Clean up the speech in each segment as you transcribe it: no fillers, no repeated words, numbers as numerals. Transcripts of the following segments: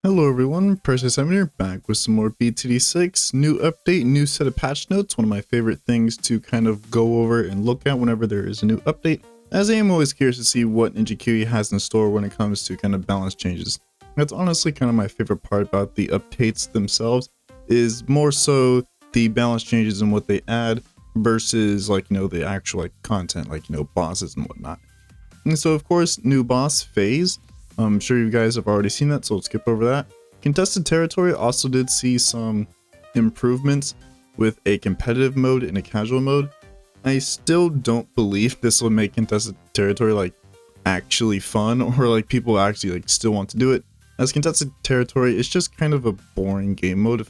Hello everyone, Permaspike here, back with some more BTD 6, new update, new set of patch notes, one of my favorite things to kind of go over and look at whenever there is a new update, as I am always curious to see what Ninja Kiwi has in store when it comes to kind of balance changes. That's honestly kind of my favorite part about the updates themselves, is more so the balance changes and what they add versus the actual content, bosses and whatnot. And so of course, new boss phase. I'm sure you guys have already seen that, so let's skip over that. Contested territory also did see some improvements with a competitive mode and a casual mode. I still don't believe this will make contested territory actually fun, or people actually still want to do it, as contested territory is just kind of a boring game mode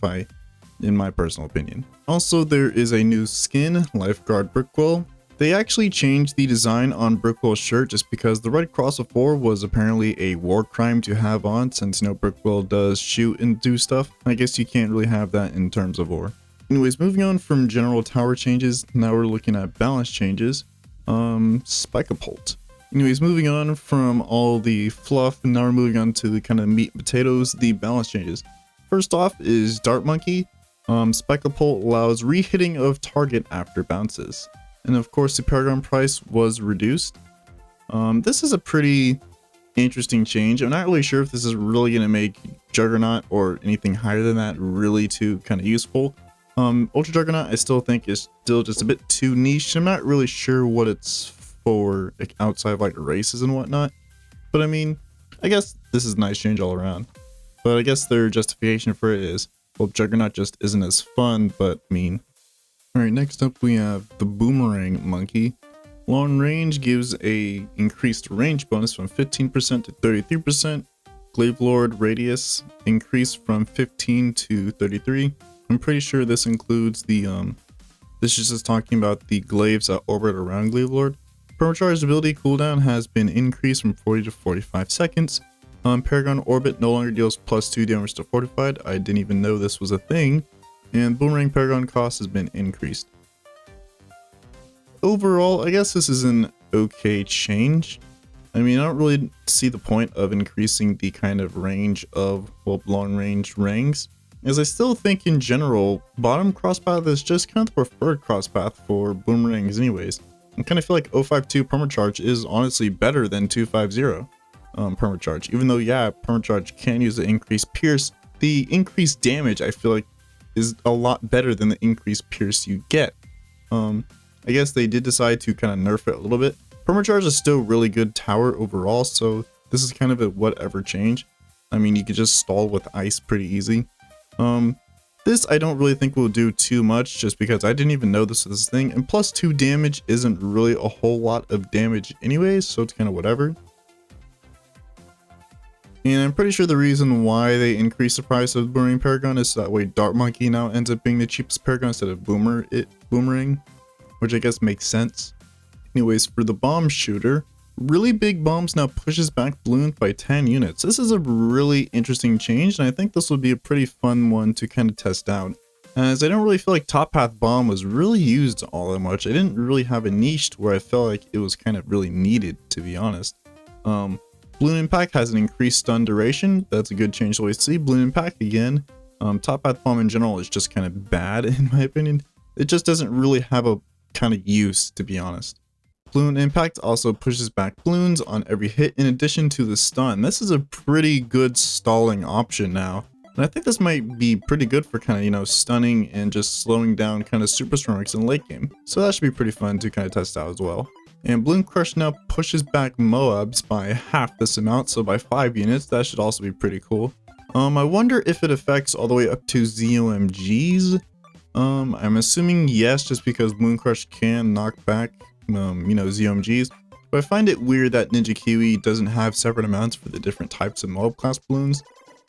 in my personal opinion. Also, there is a new skin, Lifeguard Brickwell. They actually changed the design on Brickwell's shirt just because the Red Cross of War was apparently a war crime to have on, since Brickwell does shoot and do stuff. I guess you can't really have that in terms of war. Anyways, moving on from general tower changes, now we're looking at balance changes. Spike-a-pult. Anyways, moving on from all the fluff, and now we're moving on to the kind of meat and potatoes, the balance changes. First off is Dart Monkey. Spike-a-pult allows re-hitting of target after bounces. And of course, the Paragon price was reduced. This is a pretty interesting change. I'm not really sure if this is really going to make Juggernaut or anything higher than that really too kind of useful. Ultra Juggernaut I still think is still just a bit too niche. I'm not really sure what it's for outside of races and whatnot. But I mean, I guess this is a nice change all around. But I guess their justification for it is, well, Juggernaut just isn't as fun, but mean. Alright, next up we have the Boomerang Monkey. Long range gives a increased range bonus from 15% to 33%. Glaive Lord radius increased from 15 to 33. I'm pretty sure this includes the this is just talking about the glaives that orbit around Glaive Lord. Permacharged ability cooldown has been increased from 40 to 45 seconds. Paragon Orbit no longer deals +2 damage to fortified. I didn't even know this was a thing. And Boomerang Paragon cost has been increased. Overall, I guess this is an okay change. I mean, I don't really see the point of increasing the kind of range of, long range rangs, as I still think in general, bottom crosspath is just kind of the preferred crosspath for boomerangs anyways. I kind of feel like 052 Permacharge is honestly better than 250 Permacharge, even though yeah, Permacharge can use the increased pierce. The increased damage I feel like is a lot better than the increased pierce you get. I guess they did decide to kind of nerf it a little bit. Permacharge is still really good tower overall, so this is kind of a whatever change. I mean, you could just stall with ice pretty easy. This I don't really think will do too much, just because I didn't even know this was a thing, and +2 damage isn't really a whole lot of damage anyways, so it's kind of whatever. And I'm pretty sure the reason why they increased the price of Boomerang Paragon is so that way Dart Monkey now ends up being the cheapest Paragon instead of Boomerang, which I guess makes sense. Anyways, for the Bomb Shooter, really big bombs now pushes back balloons by 10 units. This is a really interesting change, and I think this will be a pretty fun one to kind of test out, as I don't really feel like Top Path Bomb was really used all that much. I didn't really have a niche where I felt like it was kind of really needed, to be honest. Balloon Impact has an increased stun duration. That's a good change to always see. Balloon Impact again. Top Path Bomb in general is just kind of bad in my opinion. It just doesn't really have a kind of use, to be honest. Balloon Impact also pushes back balloons on every hit in addition to the stun. This is a pretty good stalling option now. And I think this might be pretty good for kind of, stunning and just slowing down kind of super strong in late game. So that should be pretty fun to kind of test out as well. And Balloon Crush now pushes back Moabs by half this amount, so by 5 units. That should also be pretty cool. I wonder if it affects all the way up to ZOMGs. I'm assuming yes, just because Balloon Crush can knock back, ZOMGs. But I find it weird that Ninja Kiwi doesn't have separate amounts for the different types of Moab class balloons.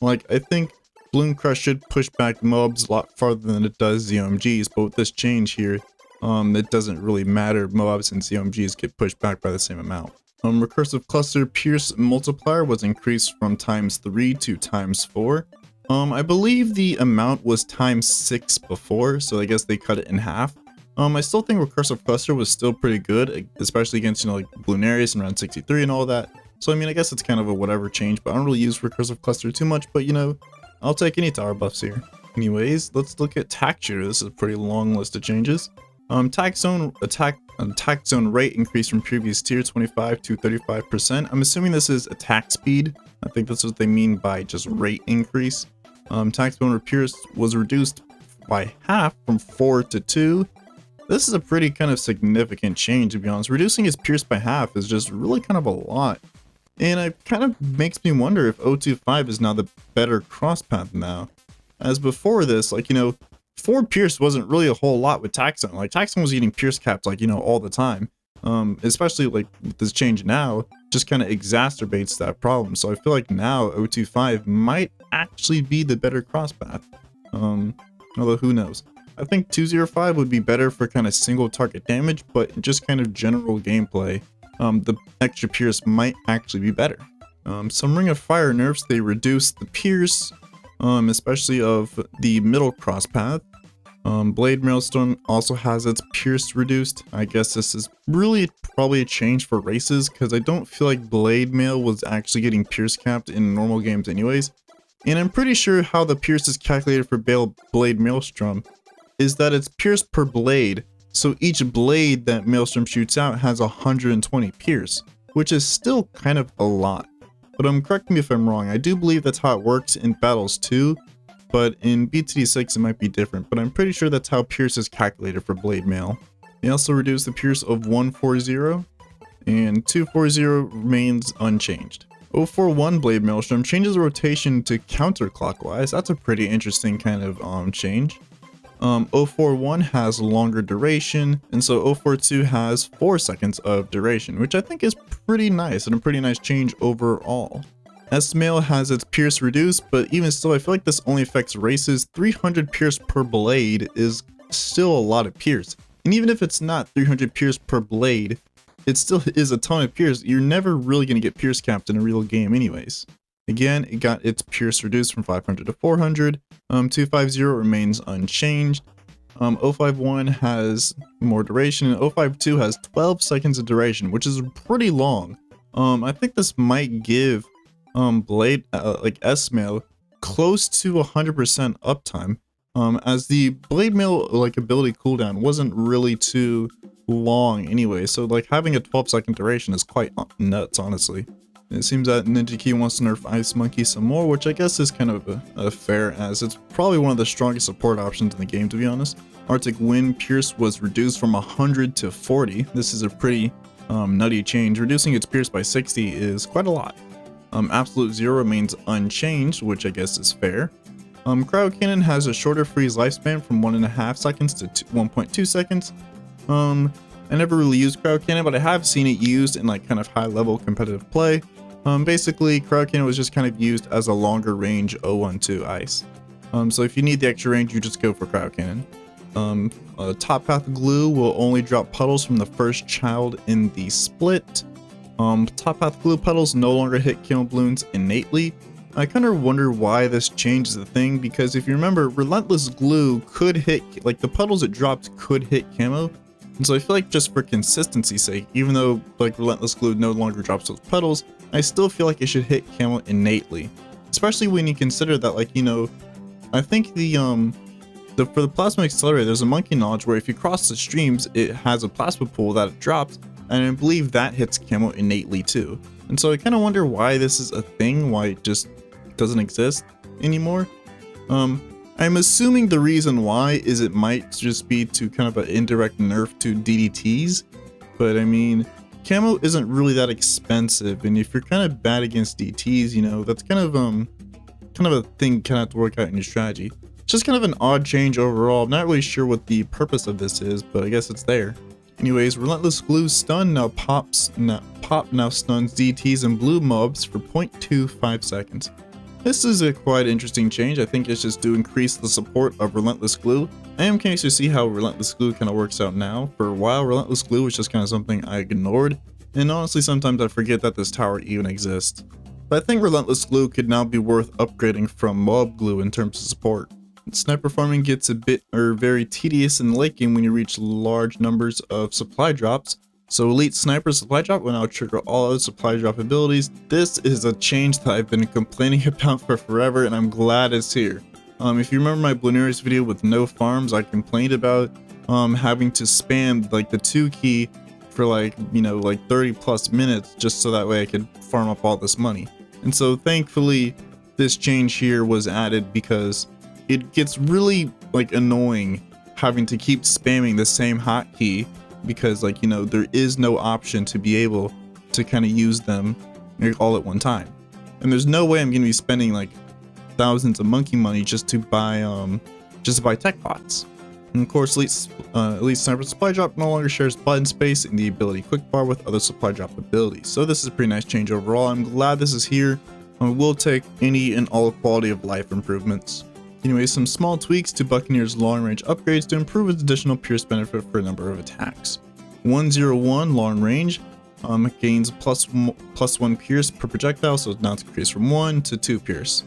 I think Balloon Crush should push back Moabs a lot farther than it does ZOMGs, but with this change here, it doesn't really matter. Moabs and ZOMGs get pushed back by the same amount. Recursive Cluster Pierce Multiplier was increased from ×3 to ×4. I believe the amount was ×6 before, so I guess they cut it in half. I still think Recursive Cluster was still pretty good, especially against, like Bloonarius and round 63 and all that. So I mean, I guess it's kind of a whatever change, but I don't really use recursive cluster too much, but you know, I'll take any tower buffs here. Anyways, let's look at attack shooter. This is a pretty long list of changes. Attack zone rate increased from previous tier 25 to 35%. I'm assuming this is attack speed. I think that's what they mean by just rate increase. Attack zone pierce was reduced by half from 4 to 2. This is a pretty kind of significant change, to be honest. Reducing his pierce by half is just really kind of a lot. And it kind of makes me wonder if 025 is now the better cross path now. As before this, like, you know, 4 pierce wasn't really a whole lot with Taxon. Like, Taxon was eating pierce caps, like, you know, all the time. Especially, like, with this change now, just kind of exacerbates that problem. So I feel like now 025 might actually be the better cross path. Although, who knows? I think 205 would be better for kind of single target damage, but just kind of general gameplay, the extra pierce might actually be better. Some Ring of Fire nerfs, they reduce the pierce, especially of the middle cross path. Blade Maelstrom also has its pierce reduced. I guess this is really probably a change for races, because I don't feel like Blade Mail was actually getting pierce capped in normal games anyways. And I'm pretty sure how the pierce is calculated for Blade Maelstrom is that it's pierce per blade. So each blade that Maelstrom shoots out has 120 pierce, which is still kind of a lot. But correct me if I'm wrong, I do believe that's how it works in battles too, but in BTD 6 it might be different, but I'm pretty sure that's how pierce is calculated for Blade Mail. They also reduce the pierce of 140, and 240 remains unchanged. 041 Blade Maelstrom changes the rotation to counterclockwise. That's a pretty interesting kind of change. 041 has longer duration, and so 042 has 4 seconds of duration, which I think is pretty nice and a pretty nice change overall. S-Mail has its pierce reduced, but even still I feel like this only affects races. 300 pierce per blade is still a lot of pierce, and even if it's not 300 pierce per blade, it still is a ton of pierce. You're never really going to get pierce capped in a real game anyways. Again, it got its pierce reduced from 500 to 400. 250 remains unchanged. 051 has more duration, and 052 has 12 seconds of duration, which is pretty long. I think this might give Blade, like S-Mail, close to 100% uptime, as the Blade Mail like ability cooldown wasn't really too long anyway, so like having a 12-second duration is quite nuts, honestly. It seems that Ninja Key wants to nerf Ice Monkey some more, which I guess is kind of a fair, as it's probably one of the strongest support options in the game, to be honest. Arctic Wind Pierce was reduced from 100 to 40. This is a pretty nutty change. Reducing its Pierce by 60 is quite a lot. Absolute Zero remains unchanged, which I guess is fair. Cryo Cannon has a shorter freeze lifespan from 1.5 seconds to 1.2 seconds. I never really used Cryo Cannon, but I have seen it used in like kind of high level competitive play. Basically, Cryo Cannon was just kind of used as a longer range 012 ice. So if you need the extra range, you just go for Cryo Cannon. Top Path Glue will only drop puddles from the first child in the split. Top Path Glue puddles no longer hit camo balloons innately. I kind of wonder why this change is a thing, because if you remember, Relentless Glue could hit, like the puddles it dropped could hit camo. And so I feel like just for consistency's sake, even though like Relentless Glue no longer drops those puddles, I still feel like it should hit camo innately. Especially when you consider that, like, you know, I think for the Plasma Accelerator, there's a monkey knowledge where if you cross the streams, it has a plasma pool that it drops, and I believe that hits camo innately too. And so I kind of wonder why this is a thing, why it just doesn't exist anymore. I'm assuming the reason why is it might just be to kind of an indirect nerf to DDTs, but I mean, camo isn't really that expensive, and if you're kind of bad against DTs, you know, that's kind of a thing you kind of have to work out in your strategy. It's just kind of an odd change overall. I'm not really sure what the purpose of this is, but I guess it's there. Anyways, Relentless Glue Stun now stuns DTs and blue mobs for 0.25 seconds. This is a quite interesting change. I think it's just to increase the support of Relentless Glue. I am curious to see how Relentless Glue kind of works out now. For a while, Relentless Glue was just kind of something I ignored, and honestly sometimes I forget that this tower even exists. But I think Relentless Glue could now be worth upgrading from Mob Glue in terms of support. Sniper farming gets a bit very tedious in the late game when you reach large numbers of supply drops. So Elite Sniper supply drop will now trigger all other supply drop abilities. This is a change that I've been complaining about for forever, and I'm glad it's here. If you remember my Bluenaries video with no farms, I complained about having to spam like the 2 key for like 30 plus minutes just so that way I could farm up all this money. And so thankfully this change here was added, because it gets really like annoying having to keep spamming the same hotkey, because there is no option to be able to kind of use them all at one time. And there's no way I'm going to be spending like thousands of monkey money just to buy tech bots. And of course, Elite Sniper supply drop no longer shares button space in the ability quick bar with other supply drop abilities. So this is a pretty nice change overall. I'm glad this is here, and we'll take any and all quality of life improvements. Anyway, some small tweaks to Buccaneer's long range upgrades to improve its additional pierce benefit for a number of attacks. 101 long range gains plus 1 pierce per projectile, so now it's increased from 1 to 2 pierce.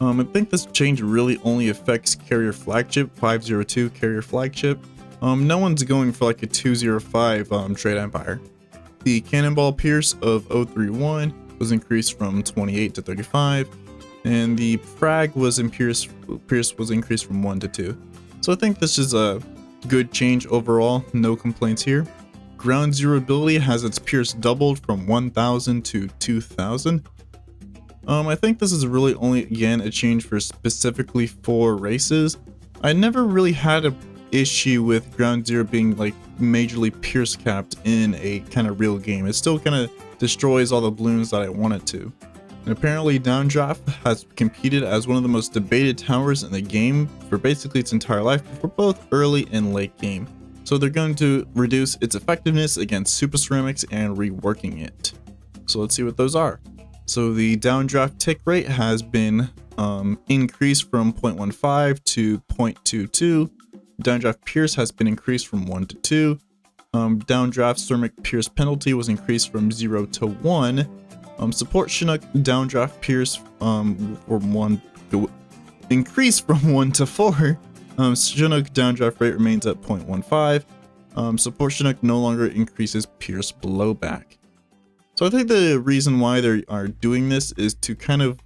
I think this change really only affects carrier flagship, 502 carrier flagship. No one's going for like a 205 trade empire. The cannonball pierce of 031 was increased from 28 to 35. And the frag was pierce was increased from 1 to 2. So I think this is a good change overall, no complaints here. Ground Zero ability has its pierce doubled from 1000 to 2000. I think this is really only again a change for specifically for races. I never really had an issue with Ground Zero being like majorly pierce capped in a kind of real game. It still kind of destroys all the balloons that I want it to. And apparently Downdraft has competed as one of the most debated towers in the game for basically its entire life, for both early and late game. So they're going to reduce its effectiveness against super ceramics and reworking it. So let's see what those are. So the Downdraft tick rate has been increased from 0.15 to 0.22. Downdraft pierce has been increased from 1 to 2. Downdraft ceramic pierce penalty was increased from 0 to 1. Support Chinook Downdraft pierce increased from 1 to 4. Chinook Downdraft rate remains at 0.15. Support Chinook no longer increases pierce blowback. So I think the reason why they are doing this is to kind of,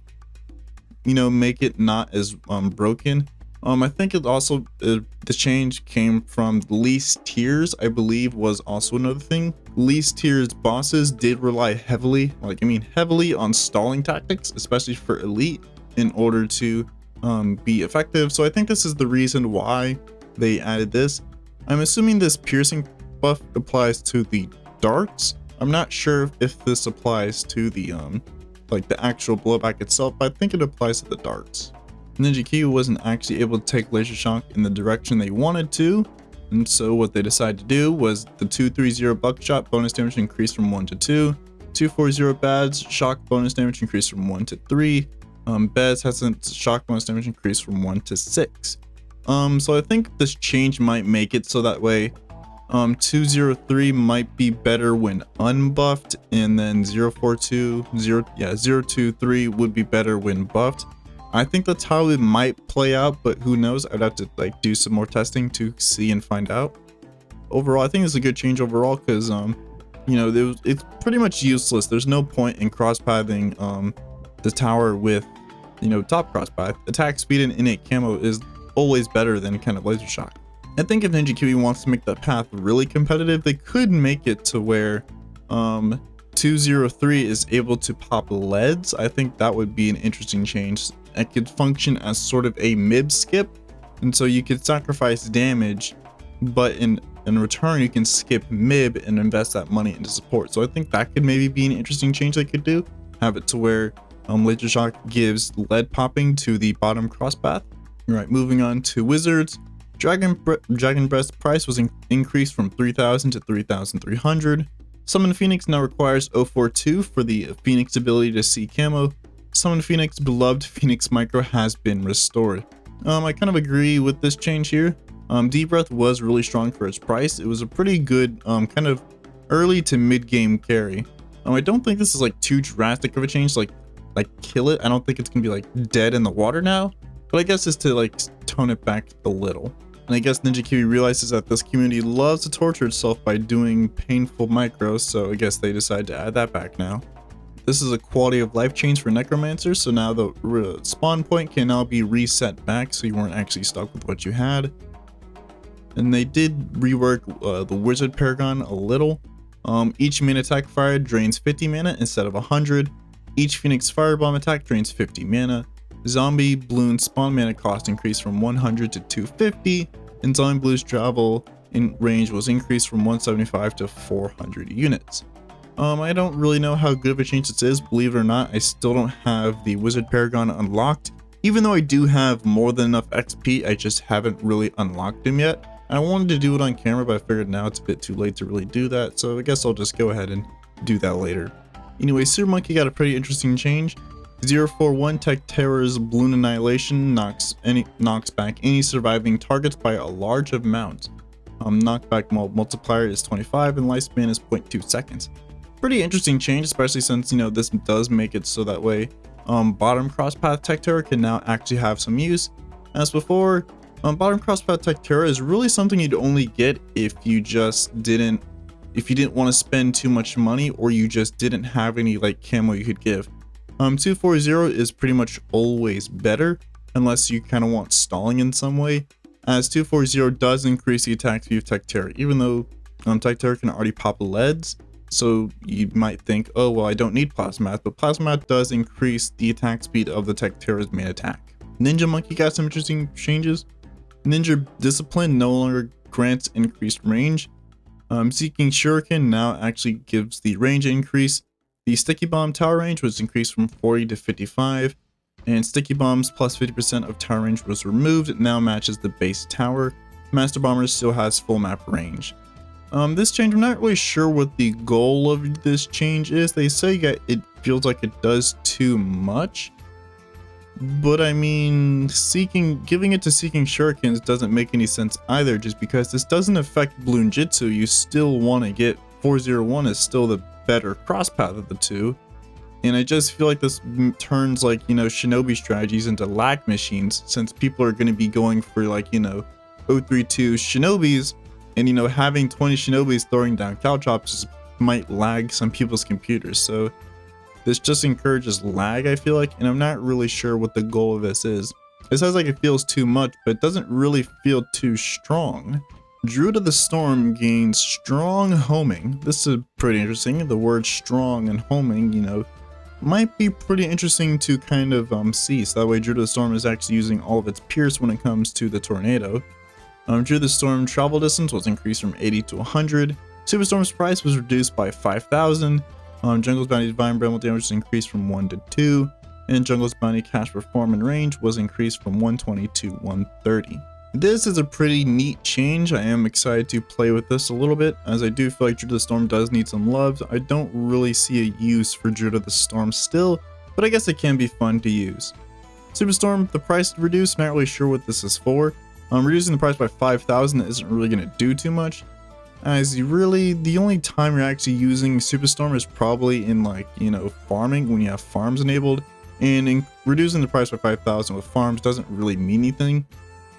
make it not as broken. I think it also, the change came from least tiers, I believe, was also another thing. Least tiers bosses did rely heavily on stalling tactics, especially for elite, in order to be effective. So I think this is the reason why they added this. I'm assuming this piercing buff applies to the darts. I'm not sure if this applies to the the actual blowback itself, but I think it applies to the darts. Ninja Kiwi wasn't actually able to take Laser Shock in the direction they wanted to, and so what they decided to do was the 230 buckshot bonus damage increased from 1 to 2, 240 Bad's shock bonus damage increased from 1 to 3, Bez has its shock bonus damage increased from 1 to 6. So I think this change might make it so that way 203 might be better when unbuffed, and then 023 would be better when buffed. I think that's how it might play out, but who knows? I'd have to do some more testing to see and find out. Overall, I think it's a good change overall, because it's pretty much useless. There's no point in cross-pathing the tower with top cross-path. Attack speed and innate camo is always better than kind of laser shock. I think if Ninja Kiwi wants to make that path really competitive, they could make it to where 203 is able to pop leads. I think that would be an interesting change. It could function as sort of a mib skip, and so you could sacrifice damage, but in return you can skip mib and invest that money into support. So I think that could maybe be an interesting change they could do. Have it to where Laser Shock gives lead popping to the bottom cross path. Alright, moving on to Wizards. Dragon Breast price was increased from 3,000 to 3,300. Summon Phoenix now requires 042 for the Phoenix ability to see camo. Summon Phoenix beloved Phoenix Micro has been restored. I kind of agree with this change here. Deep Breath was really strong for its price. It was a pretty good kind of early to mid game carry. I don't think this is too drastic of a change, like kill it. I don't think it's gonna be dead in the water now, but I guess it's to tone it back a little. And I guess Ninja Kiwi realizes that this community loves to torture itself by doing painful micros, so I guess they decide to add that back now. This is a quality of life change for necromancers, so now the spawn point can now be reset back so you weren't actually stuck with what you had. And they did rework the wizard paragon a little. Each main attack fired drains 50 mana instead of 100. Each phoenix firebomb attack drains 50 mana. Zombie balloon spawn mana cost increased from 100 to 250, and zombie blue's travel in range was increased from 175 to 400 units. I don't really know how good of a change this is. Believe it or not, I still don't have the wizard paragon unlocked. Even though I do have more than enough XP, I just haven't really unlocked him yet. I wanted to do it on camera, but I figured now it's a bit too late to really do that, so I guess I'll just go ahead and do that later. Anyway, Super Monkey got a pretty interesting change. 041 Tech Terror's Balloon Annihilation knocks back any surviving targets by a large amount. Knockback multiplier is 25 and lifespan is 0.2 seconds. Pretty interesting change, especially since, you know, this does make it so that way bottom crosspath Tech Terror can now actually have some use. As before, bottom crosspath Tech Terror is really something you'd only get if you didn't want to spend too much money, or you just didn't have any like camo you could give. 240 is pretty much always better unless you kind of want stalling in some way, as 240 does increase the attack speed of Tech Terror, even though Tech Terror can already pop leads. So you might think, oh well, I don't need Plasmath, but Plasmath does increase the attack speed of the Tech Terror's main attack. Ninja Monkey got some interesting changes. Ninja Discipline no longer grants increased range. Seeking Shuriken now actually gives the range increase. The Sticky Bomb tower range was increased from 40 to 55, and Sticky Bombs plus 50% of tower range was removed. It now matches the base tower. Master Bomber still has full map range. This change, I'm not really sure what the goal of this change is. They say it feels like it does too much. But I mean, giving it to Seeking Shurikens doesn't make any sense either, just because this doesn't affect Balloon Jitsu. You still want to get 401 is still the better crosspath of the two. And I just feel like this turns, like, you know, shinobi strategies into lag machines, since people are going to be going for, like, you know, 032 shinobis, and, you know, having 20 shinobis throwing down caltrops might lag some people's computers. So this just encourages lag, I feel like, and I'm not really sure what the goal of this is. It sounds like it feels too much, but it doesn't really feel too strong. Druid of the Storm gains strong homing. This is pretty interesting. The word strong and homing, you know, might be pretty interesting to kind of see. So that way Druid of the Storm is actually using all of its pierce when it comes to the tornado. Druid of the Storm travel distance was increased from 80 to 100. Superstorm's price was reduced by 5,000. Jungle's Bounty Divine Bramble damage was increased from 1 to 2, and Jungle's Bounty Cash Perform and range was increased from 120 to 130. This is a pretty neat change. I am excited to play with this a little bit, as I do feel like Druid of the Storm does need some love. I don't really see a use for Druid of the Storm still, but I guess it can be fun to use. Superstorm, the price reduced, not really sure what this is for. Reducing the price by 5,000 isn't really going to do too much, as the only time you're actually using Superstorm is probably in, like, you know, farming, when you have farms enabled, and reducing the price by 5,000 with farms doesn't really mean anything.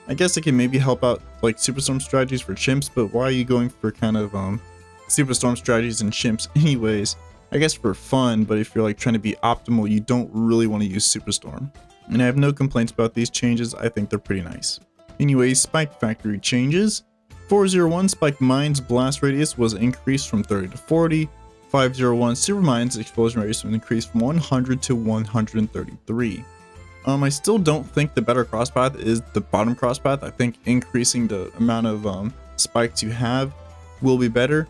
I guess it can maybe help out like Superstorm strategies for chimps, but why are you going for kind of Superstorm strategies and chimps anyways? I guess for fun, but if you're like trying to be optimal, you don't really want to use Superstorm. And I have no complaints about these changes. I think they're pretty nice. Anyways, Spike Factory changes. 401 Spike Mine's blast radius was increased from 30 to 40. 501 Super Mine's explosion radius was increased from 100 to 133. I still don't think the better crosspath is the bottom crosspath. I think increasing the amount of spikes you have will be better.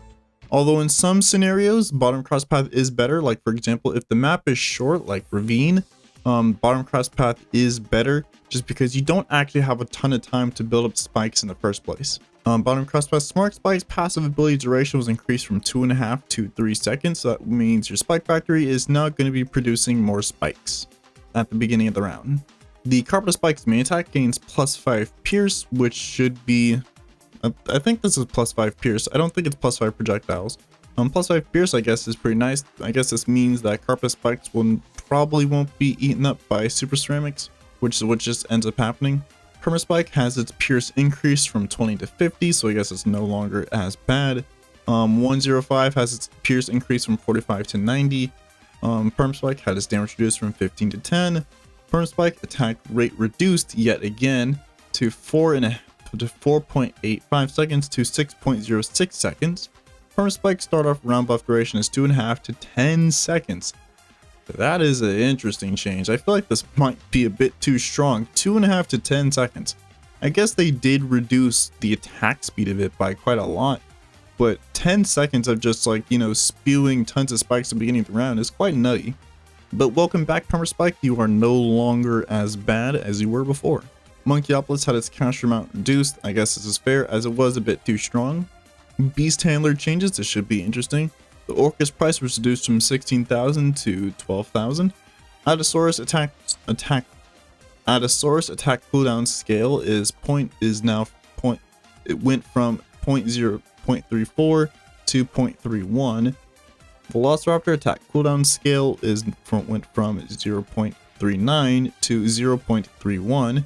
Although in some scenarios, bottom crosspath is better. Like for example, if the map is short, like Ravine, bottom crosspath is better just because you don't actually have a ton of time to build up spikes in the first place. Bottom crosspath Smart Spike's passive ability duration was increased from 2.5 to 3 seconds. So that means your Spike Factory is now going to be producing more spikes at the beginning of the round. The Permaspike's main attack gains +5 pierce, which should be, I think this is +5 pierce. I don't think it's +5 projectiles. +5 pierce, I guess, is pretty nice. I guess this means that Permaspikes probably won't be eaten up by super ceramics, which is what just ends up happening. Permaspike has its pierce increase from 20 to 50, so I guess it's no longer as bad. 105 has its pierce increase from 45 to 90. Permaspike had its damage reduced from 15 to 10. Permaspike attack rate reduced yet again to 4.85 seconds to 6.06 seconds. Permaspike start off round buff duration is 2.5 to 10 seconds. That is an interesting change. I feel like this might be a bit too strong. 2.5 to 10 seconds. I guess they did reduce the attack speed of it by quite a lot, but 10 seconds of just like, you know, spewing tons of spikes at the beginning of the round is quite nutty. But welcome back, Permaspike. You are no longer as bad as you were before. Monkeyopolis had its counter amount reduced. I guess this is fair as it was a bit too strong. Beast Handler changes. This should be interesting. The Orcus price was reduced from 16,000 to 12,000. Allosaurus attack cooldown scale is now point. It went from 0.34 to 0.31. Velociraptor attack cooldown scale went from 0.39 to 0.31.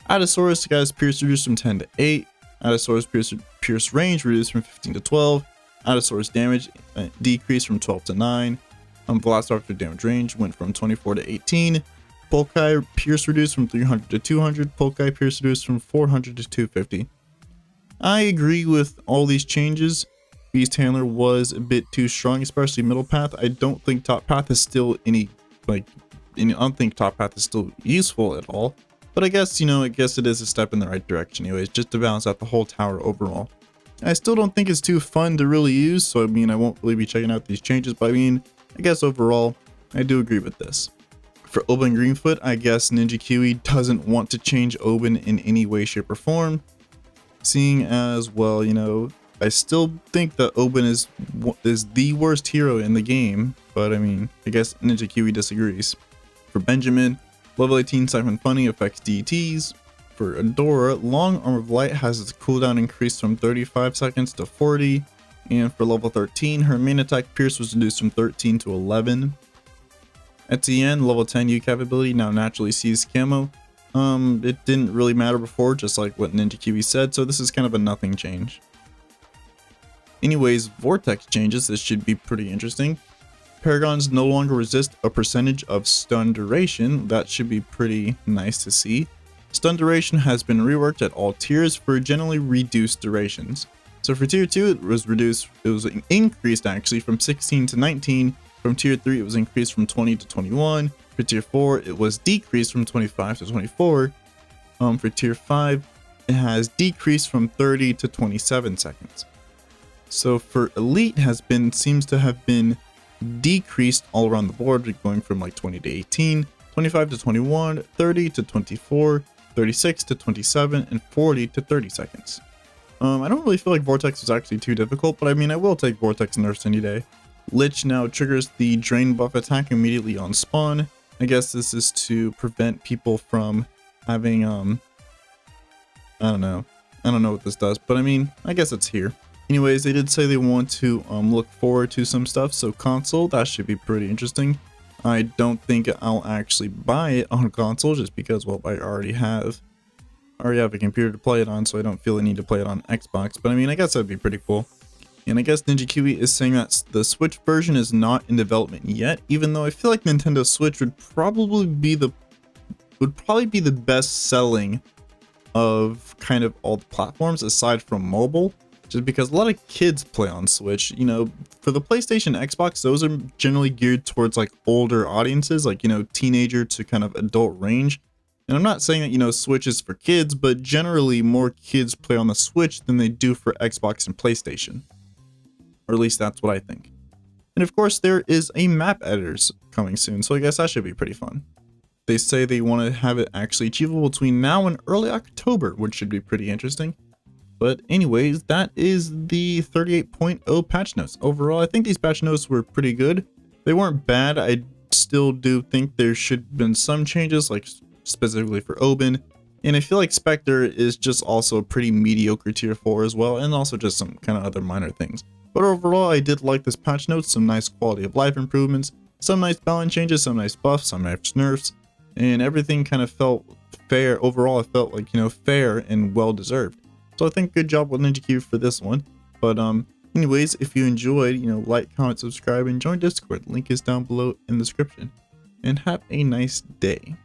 Allosaurus guys pierce reduced from 10 to 8. Allosaurus pierce range reduced from 15 to 12. Allosaurus damage decreased from 12 to 9. Velociraptor damage range went from 24 to 18. Polkai pierce reduced from 300 to 200. Polkai pierce reduced from 400 to 250. I agree with all these changes. Beast Handler was a bit too strong, especially middle path. I don't think top path is still I don't think top path is still useful at all. But I guess, you know, it is a step in the right direction anyways, just to balance out the whole tower overall. I still don't think it's too fun to really use, so I mean, I won't really be checking out these changes, but I mean, I guess overall, I do agree with this. For Oban Greenfoot, I guess Ninja Kiwi doesn't want to change Oban in any way, shape, or form. Seeing as, well, you know, I still think that Oban is the worst hero in the game, but I mean, I guess Ninja Kiwi disagrees. For Benjamin, level 18 Siphon Funny affects DTs. For Adora, Long Arm of Light has its cooldown increased from 35 seconds to 40. And for level 13, her main attack Pierce was reduced from 13 to 11. Etienne, level 10 UCAV ability now naturally sees camo. It didn't really matter before, just like what Ninja Kiwi said, so this is kind of a nothing change. Anyways, Vortex changes. This should be pretty interesting. Paragons no longer resist a percentage of stun duration. That should be pretty nice to see. Stun duration has been reworked at all tiers for generally reduced durations. So for tier 2 it was increased actually from 16 to 19. From tier 3 it was increased from 20 to 21. For tier 4 it was decreased from 25 to 24. For tier 5 it has decreased from 30 to 27 seconds. So for elite seems to have been decreased all around the board, going from like 20 to 18, 25 to 21, 30 to 24, 36 to 27, and 40 to 30 seconds. I don't really feel like Vortex was actually too difficult, but I mean, I will take Vortex Nurse any day. Lich now triggers the Drain buff attack immediately on spawn. I guess this is to prevent people from having, I don't know what this does, but I mean, I guess it's here. Anyways, they did say they want to look forward to some stuff, so console, that should be pretty interesting. I don't think I'll actually buy it on console just because, well, I already have a computer to play it on, so I don't feel the need to play it on Xbox, but I mean, I guess that'd be pretty cool. And I guess Ninja Kiwi is saying that the Switch version is not in development yet, even though I feel like Nintendo Switch would probably be the best selling of kind of all the platforms aside from mobile. Just because a lot of kids play on Switch, you know, for the PlayStation, Xbox, those are generally geared towards like older audiences, like, you know, teenager to kind of adult range. And I'm not saying that, you know, Switch is for kids, but generally more kids play on the Switch than they do for Xbox and PlayStation. Or at least that's what I think. And of course, there is a map editors coming soon, so I guess that should be pretty fun. They say they want to have it actually achievable between now and early October, which should be pretty interesting. But anyways, that is the 38.0 patch notes. Overall, I think these patch notes were pretty good. They weren't bad. I still do think there should have been some changes, like specifically for Oban. And I feel like Spectre is just also a pretty mediocre tier 4 as well, and also just some kind of other minor things. But overall, I did like this patch notes, some nice quality of life improvements, some nice balance changes, some nice buffs, some nice nerfs, and everything kind of felt fair overall. I felt like, you know, fair and well deserved. So I think good job with Ninja Cube for this one. But anyways, if you enjoyed, you know, like, comment, subscribe, and join Discord. Link is down below in the description. And have a nice day.